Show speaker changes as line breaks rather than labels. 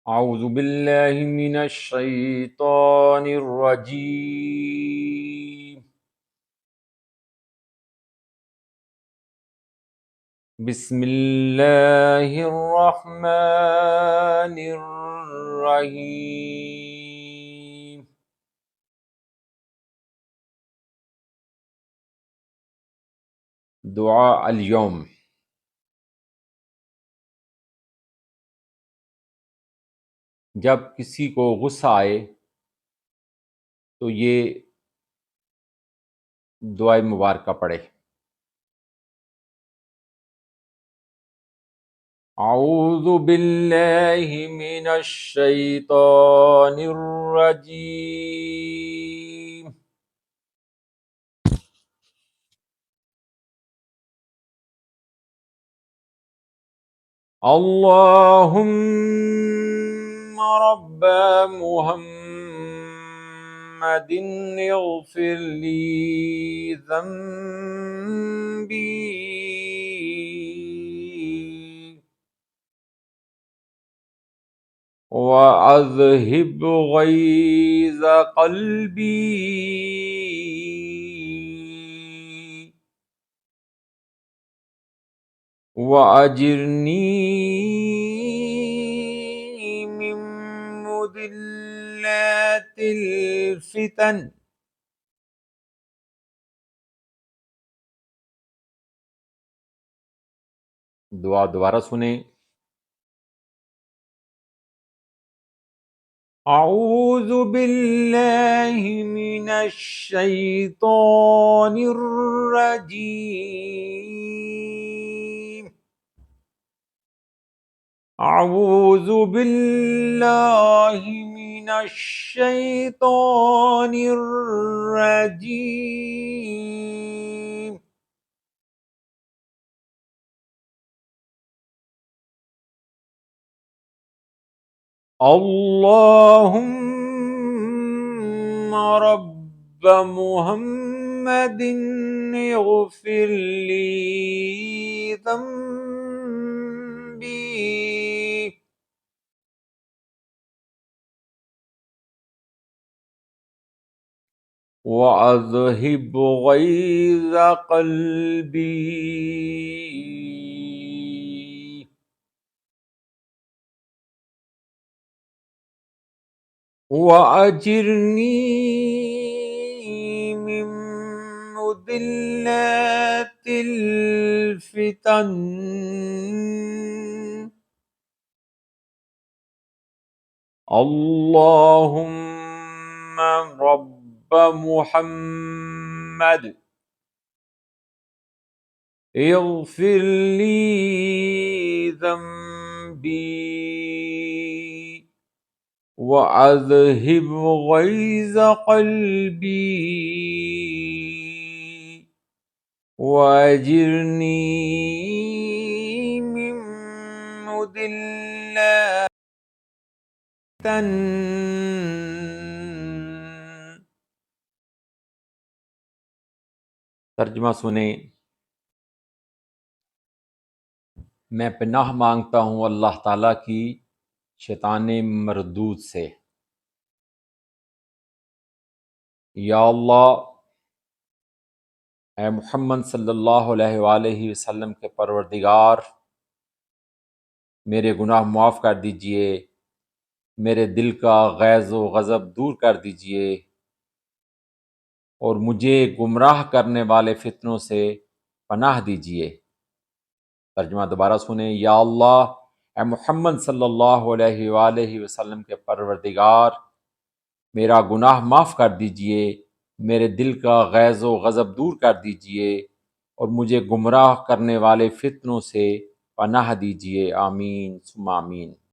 अऊज़ु बिल्लाहि मिनश शैतानिर रजीम। बिस्मिल्लाहिर रहमानिर रहीम। दुआ अल यौम। जब किसी को गुस्सा आए तो ये दुआए मुबारका पढ़े। अऊज़ु बिल्लाहि मिनश शैतानिर रजीम। अल्लाहुम्मा रब्ब मुहम्मदिन इग़फ़िर ली ज़ंबी व अज़हिब गैज़ क़ल्बी वअजिरनी मिन मुदिल्लातिल फितन। दुआ दोबारा सुने। अऊज़ु बिल्लाहि मिनश शैतानिर रजीम। अऊज़ु बिल्लाहि मिनश शैतानिर रजीम। अल्लाहुम्मा रब्ब मुहम्मदिन इग़फ़िर ली ज़ंबी वअज़हिब गैज़ क़ल्बी वअजिरनी मिन मुदिल्लातिल फितन। अल्लाहुम्मा रब्ब मुहम्मद इग़फ़िर ली ज़ंबी वअज़हिब गैज़ क़ल्बी वअजिरनी मिन मुदिल्लातिल फितन। तर्जुमा सुने। मैं पनाह मांगता हूँ अल्लाह ताला की शैताने मरदूद से। या अल्लाह, ए मुहम्मद सल्लल्लाहु अलैहि वसल्लम के परवरदिगार, मेरे गुनाह माफ़ कर दीजिए, मेरे दिल का गैज़ व गज़ब दूर कर दीजिए और मुझे गुमराह करने वाले फितनों से पनाह दीजिए। तर्जुमा दोबारा सुने। या अल्लाह, ए मुहम्मद सल्लल्लाहु अलैहि वसल्लम के परवरदिगार, मेरा गुनाह माफ़ कर दीजिए, मेरे दिल का गैज़ व गज़ब दूर कर दीजिए और मुझे गुमराह करने वाले फितनों से पनाह दीजिए। आमीन सुम्मा आमीन।